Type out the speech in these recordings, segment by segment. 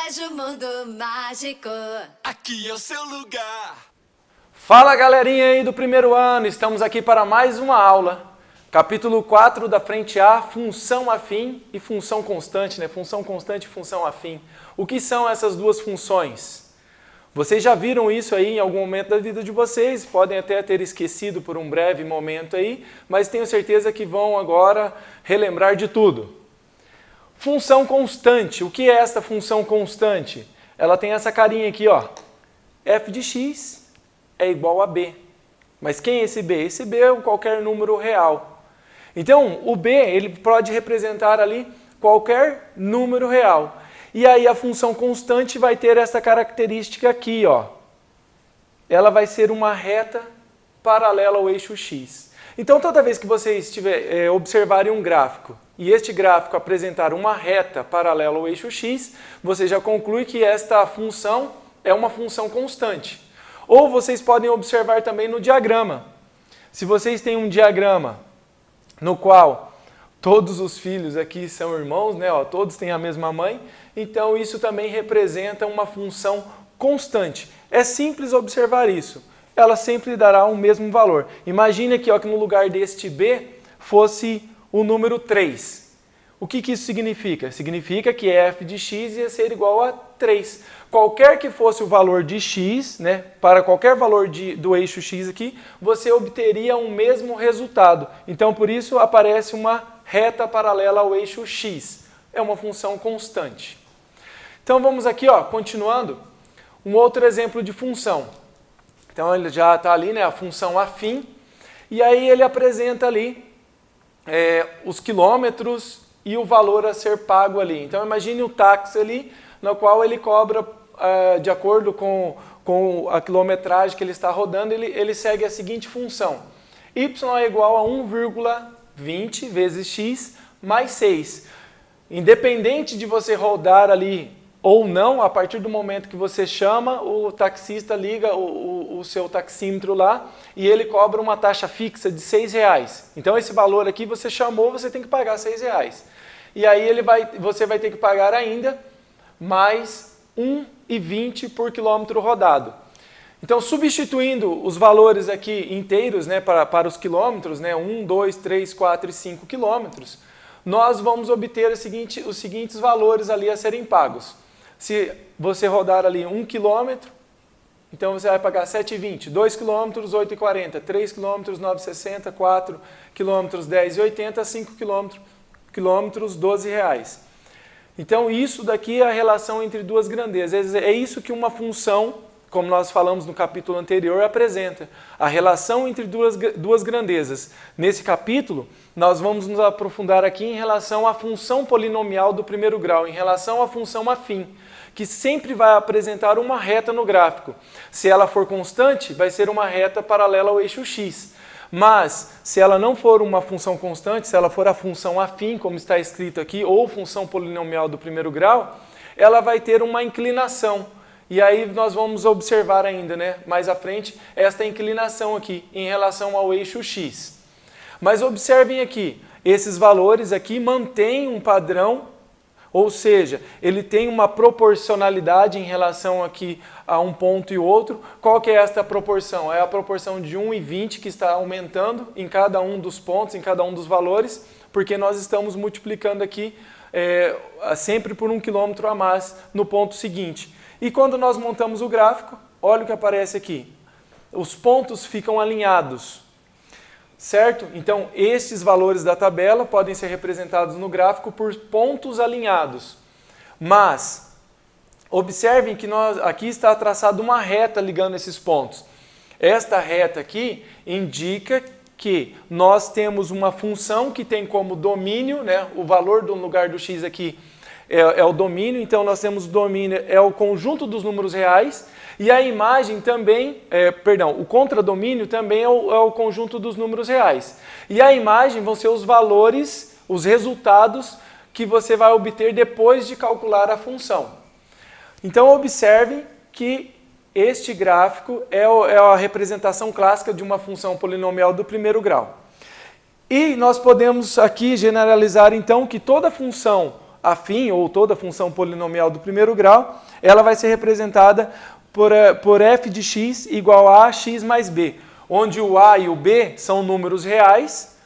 Colégio Mundo Mágico. Aqui é o seu lugar. Fala galerinha aí do primeiro ano, estamos aqui para mais uma aula. Capítulo 4 da frente A, função afim e função constante, né? Função constante e função afim. O que são essas duas funções? Vocês já viram isso aí em algum momento da vida de vocês, podem até ter esquecido por um breve momento aí, mas tenho certeza que vão agora relembrar de tudo. Função constante, o que é essa função constante? Ela tem essa carinha aqui, ó. F de x é igual a b. Mas quem é esse b? Esse b é qualquer número real. Então, o b ele pode representar ali qualquer número real. E aí a função constante vai ter essa característica aqui, ó. Ela vai ser uma reta paralela ao eixo x. Então, toda vez que vocês observarem um gráfico e este gráfico apresentar uma reta paralela ao eixo x, você já conclui que esta função é uma função constante. Ou vocês podem observar também no diagrama. Se vocês têm um diagrama no qual todos os filhos aqui são irmãos, né? Ó, todos têm a mesma mãe, então isso também representa uma função constante. É simples observar isso. Ela sempre dará o mesmo valor. Imagine aqui ó, que no lugar deste b fosse o número 3. O que isso significa? Significa que f de x ia ser igual a 3. Qualquer que fosse o valor de x, né, para qualquer valor do eixo x aqui, você obteria um mesmo resultado. Então, por isso, aparece uma reta paralela ao eixo x. É uma função constante. Então, vamos aqui, ó, continuando, um outro exemplo de função. Então, ele já está ali, né, a função afim, e aí ele apresenta ali os quilômetros e o valor a ser pago ali. Então, imagine o táxi ali, no qual ele cobra, de acordo com a quilometragem que ele está rodando, ele segue a seguinte função. Y é igual a 1,20 vezes x mais 6. Independente de você rodar ali ou não, a partir do momento que você chama, o taxista liga o seu taxímetro lá e ele cobra uma taxa fixa de R$6. Então esse valor aqui você chamou, você tem que pagar R$6. E aí você vai ter que pagar ainda mais 1,20 por quilômetro rodado. Então substituindo os valores aqui inteiros, né, para os quilômetros, né, 1, 2, 3, 4 e 5 quilômetros, nós vamos obter os seguintes valores ali a serem pagos. Se você rodar ali 1 quilômetro, então você vai pagar 7,20, 2 quilômetros, 8,40, 3 quilômetros, 9,60, 4 quilômetros, 10,80, 5 quilômetros, R$12. Então isso daqui é a relação entre duas grandezas. É isso que uma função, como nós falamos no capítulo anterior, apresenta. A relação entre duas grandezas. Nesse capítulo, nós vamos nos aprofundar aqui em relação à função polinomial do primeiro grau, em relação à função afim, que sempre vai apresentar uma reta no gráfico. Se ela for constante, vai ser uma reta paralela ao eixo x. Mas, se ela não for uma função constante, se ela for a função afim, como está escrito aqui, ou função polinomial do primeiro grau, ela vai ter uma inclinação. E aí nós vamos observar ainda, né, mais à frente, esta inclinação aqui em relação ao eixo x. Mas observem aqui, esses valores aqui mantêm um padrão, ou seja, ele tem uma proporcionalidade em relação aqui a um ponto e outro. Qual que é esta proporção? É a proporção de 1,20 que está aumentando em cada um dos pontos, em cada um dos valores, porque nós estamos multiplicando aqui sempre por 1 quilômetro a mais no ponto seguinte. E quando nós montamos o gráfico, olha o que aparece aqui. Os pontos ficam alinhados. Certo? Então, estes valores da tabela podem ser representados no gráfico por pontos alinhados. Mas, observem que aqui está traçada uma reta ligando esses pontos. Esta reta aqui indica que nós temos uma função que tem como domínio, né, o valor do lugar do x aqui é o domínio, então nós temos o domínio, é o conjunto dos números reais, e a imagem também, o contradomínio também é o conjunto dos números reais. E a imagem vão ser os valores, os resultados que você vai obter depois de calcular a função. Então observem que este gráfico é a representação clássica de uma função polinomial do primeiro grau. E nós podemos aqui generalizar então que toda função afim, ou toda função polinomial do primeiro grau, ela vai ser representada por f de x igual a x mais b, onde o a e o b são números reais,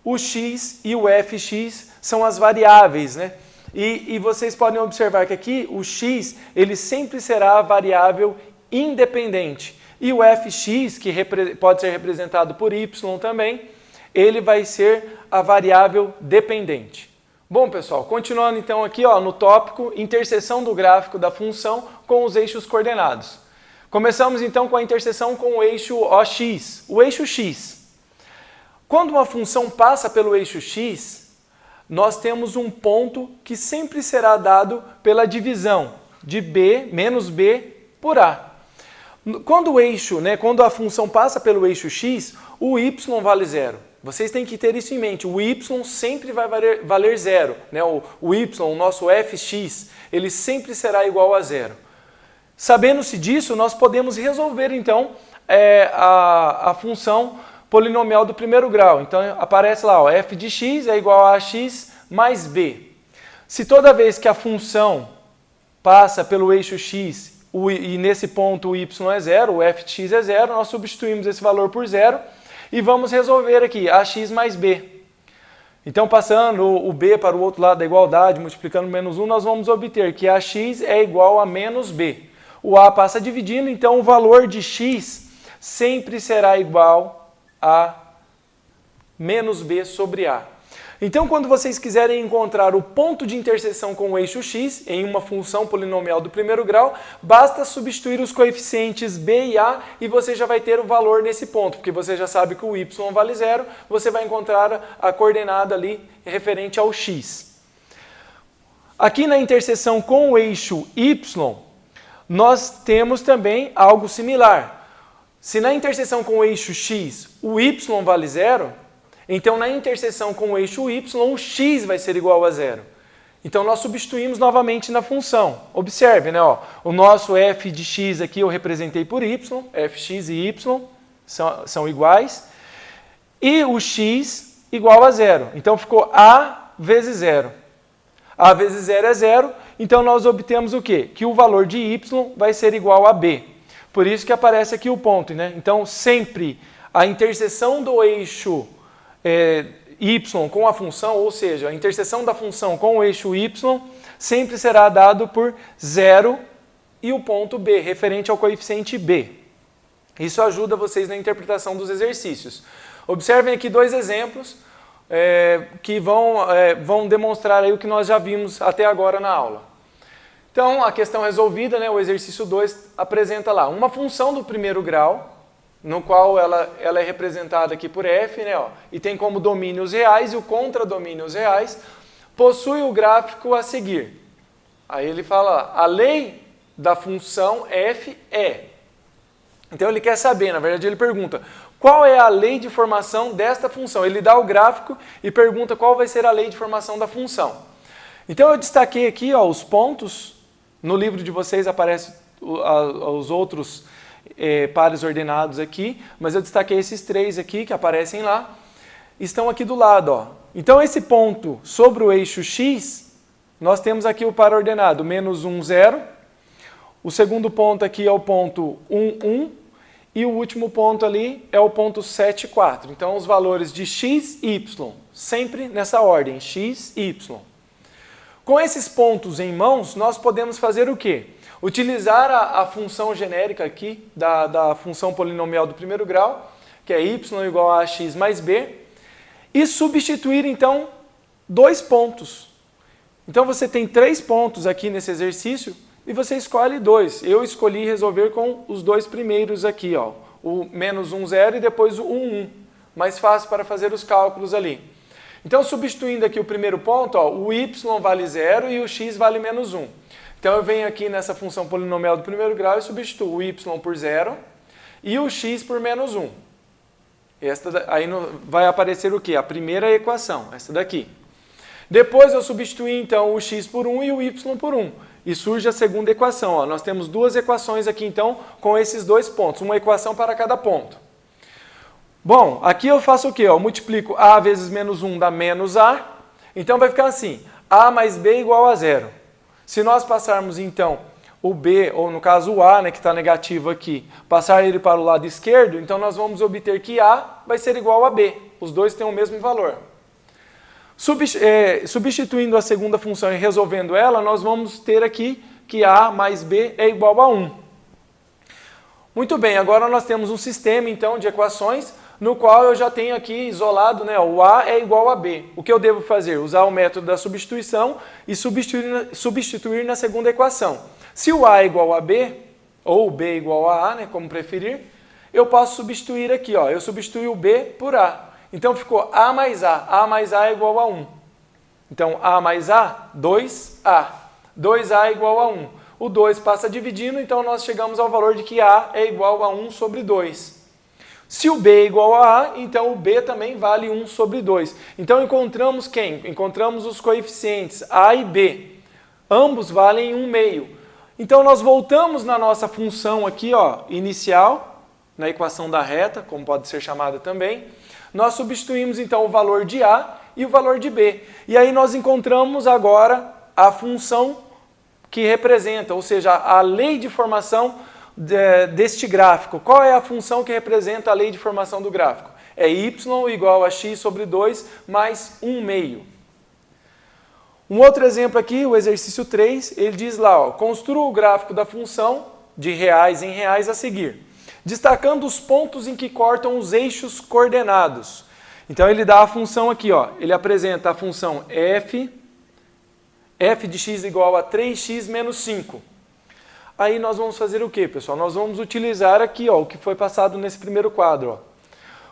o x e o fx são as variáveis, né? E vocês podem observar que aqui o x ele sempre será a variável independente. E o fx, que pode ser representado por y também, ele vai ser a variável dependente. Bom, pessoal, continuando então aqui no tópico interseção do gráfico da função com os eixos coordenados. Começamos então com a interseção com o eixo OX, o eixo x. Quando uma função passa pelo eixo x, nós temos um ponto que sempre será dado pela divisão de b menos b por a. Quando quando a função passa pelo eixo x, o y vale zero. Vocês têm que ter isso em mente, o y sempre vai valer zero, né? O y, o nosso fx, ele sempre será igual a zero. Sabendo-se disso, nós podemos resolver então a função polinomial do primeiro grau. Então aparece lá, f de x é igual a x mais b. Se toda vez que a função passa pelo eixo x e nesse ponto o y é zero, o f de x é zero, nós substituímos esse valor por zero e vamos resolver aqui ax mais b. Então, passando o b para o outro lado da igualdade, multiplicando menos 1, nós vamos obter que ax é igual a menos b. O a passa dividindo, então o valor de x sempre será igual a menos b sobre a. Então, quando vocês quiserem encontrar o ponto de interseção com o eixo x em uma função polinomial do primeiro grau, basta substituir os coeficientes b e a e você já vai ter o valor nesse ponto, porque você já sabe que o y vale zero, você vai encontrar a coordenada ali referente ao x. Aqui na interseção com o eixo y, nós temos também algo similar. Se na interseção com o eixo x o y vale zero, então, na interseção com o eixo y, o x vai ser igual a zero. Então, nós substituímos novamente na função. Observe, né? O nosso f de x aqui eu representei por y, fx e y são iguais, e o x igual a zero. Então, ficou a vezes zero. A vezes zero é zero, então nós obtemos o quê? Que o valor de y vai ser igual a b. Por isso que aparece aqui o ponto, né? Então, sempre a interseção do eixo y com a função, ou seja, a interseção da função com o eixo y, sempre será dado por zero e o ponto b, referente ao coeficiente b. Isso ajuda vocês na interpretação dos exercícios. Observem aqui dois exemplos que vão demonstrar aí o que nós já vimos até agora na aula. Então, a questão resolvida, né, o exercício 2 apresenta lá uma função do primeiro grau, no qual ela é representada aqui por f, né, e tem como domínios reais e o contradomínios reais, possui o gráfico a seguir. Aí ele fala, a lei da função f é. Então ele quer saber, na verdade ele pergunta, qual é a lei de formação desta função? Ele dá o gráfico e pergunta qual vai ser a lei de formação da função. Então eu destaquei aqui os pontos, no livro de vocês aparecem os outros pares ordenados aqui, mas eu destaquei esses três aqui que aparecem lá, estão aqui do lado. Então esse ponto sobre o eixo x, nós temos aqui o par ordenado menos 1, 0, o segundo ponto aqui é o ponto 1, 1, e o último ponto ali é o ponto 7, 4. Então os valores de x e y, sempre nessa ordem, x e y. Com esses pontos em mãos, nós podemos fazer o quê? Utilizar a função genérica aqui, da função polinomial do primeiro grau, que é y igual a x mais b, e substituir, então, dois pontos. Então, você tem 3 pontos aqui nesse exercício e você escolhe 2. Eu escolhi resolver com os 2 primeiros aqui, o menos 1, 0 e depois o 1, 1. Mais fácil para fazer os cálculos ali. Então, substituindo aqui o primeiro ponto, o y vale 0 e o x vale menos 1. Então, eu venho aqui nessa função polinomial do primeiro grau e substituo o y por 0 e o x por menos 1. Aí vai aparecer o quê? A primeira equação, essa daqui. Depois eu substituí, então, o x por 1 e o y por 1. E surge a segunda equação. Nós temos 2 equações aqui, então, com esses 2 pontos. Uma equação para cada ponto. Bom, aqui eu faço o quê? Eu multiplico a vezes menos 1 dá menos a. Então, vai ficar assim. A mais B igual a 0. Se nós passarmos, então, o B, ou no caso o A, né, que está negativo aqui, passar ele para o lado esquerdo, então nós vamos obter que A vai ser igual a B. Os dois têm o mesmo valor. Substituindo a segunda função e resolvendo ela, nós vamos ter aqui que A mais B é igual a 1. Muito bem, agora nós temos um sistema, então, de equações, no qual eu já tenho aqui isolado, né, o A é igual a B. O que eu devo fazer? Usar o método da substituição e substituir na segunda equação. Se o A é igual a B, ou B é igual a A, né, como preferir, eu posso substituir aqui, ó, eu substituo o B por A. Então ficou A mais A é igual a 1. Então A mais A, 2A. 2A é igual a 1. O 2 passa dividindo, então nós chegamos ao valor de que A é igual a 1 sobre 2. Se o B é igual a A, então o B também vale 1 sobre 2. Então encontramos quem? Encontramos os coeficientes A e B. Ambos valem 1/2. Então nós voltamos na nossa função aqui, ó, inicial, na equação da reta, como pode ser chamada também. Nós substituímos então o valor de A e o valor de B. E aí nós encontramos agora a função que representa, ou seja, a lei de formação deste gráfico. Qual é a função que representa a lei de formação do gráfico? É y igual a x sobre 2 mais 1/2. Um outro exemplo aqui, o exercício 3, ele diz lá, ó, construa o gráfico da função de reais em reais a seguir, destacando os pontos em que cortam os eixos coordenados. Então ele dá a função aqui, ó, ele apresenta a função f de x igual a 3x menos 5. Aí nós vamos fazer o quê, pessoal? Nós vamos utilizar aqui, ó, o que foi passado nesse primeiro quadro. Ó.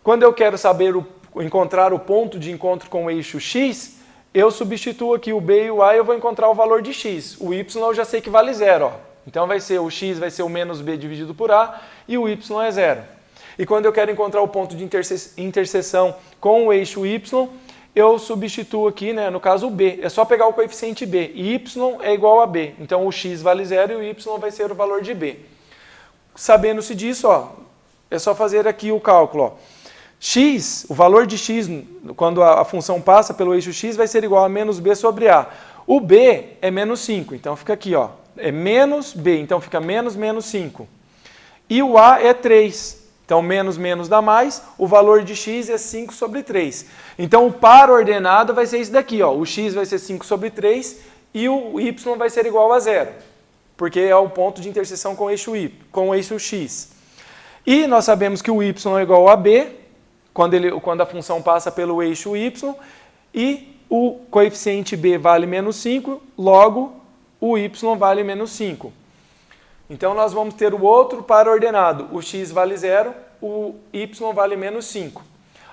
Quando eu quero saber encontrar o ponto de encontro com o eixo x, eu substituo aqui o b e o a e eu vou encontrar o valor de x. O y eu já sei que vale 0. Ó. Então vai ser o x vai ser o menos b dividido por a e o y é 0. E quando eu quero encontrar o ponto de interseção com o eixo y, eu substituo aqui, né, no caso o b. É só pegar o coeficiente b. E y é igual a b. Então o x vale 0 e o y vai ser o valor de b. Sabendo-se disso, ó, é só fazer aqui o cálculo. Ó. X, o valor de x, quando a função passa pelo eixo x, vai ser igual a menos b sobre a. O b é menos 5, então fica aqui, ó, é menos b, então fica menos 5. E o a é 3, então menos dá mais, o valor de x é 5 sobre 3. Então o par ordenado vai ser esse daqui, ó, o x vai ser 5 sobre 3 e o y vai ser igual a 0, porque é o ponto de interseção com o eixo x. E nós sabemos que o y é igual a b, quando a função passa pelo eixo y, e o coeficiente b vale menos 5, logo o y vale menos 5. Então nós vamos ter o outro par ordenado, o x vale 0, o y vale menos 5.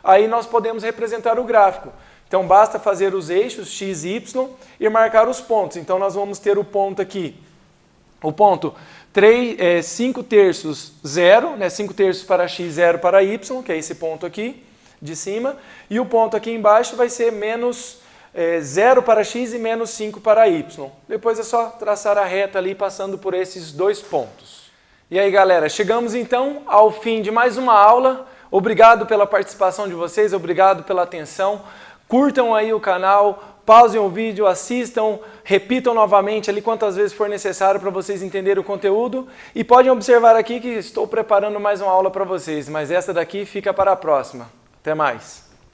Aí nós podemos representar o gráfico. Então basta fazer os eixos x e y e marcar os pontos. Então nós vamos ter o ponto aqui, o ponto 5 terços 0, né, 5 terços para x, 0 para y, que é esse ponto aqui de cima, e o ponto aqui embaixo vai ser menos 0 para x e menos 5 para y. Depois é só traçar a reta ali passando por esses dois pontos. E aí galera, chegamos então ao fim de mais uma aula. Obrigado pela participação de vocês, obrigado pela atenção. Curtam aí o canal, pausem o vídeo, assistam, repitam novamente ali quantas vezes for necessário para vocês entenderem o conteúdo. E podem observar aqui que estou preparando mais uma aula para vocês, mas essa daqui fica para a próxima. Até mais!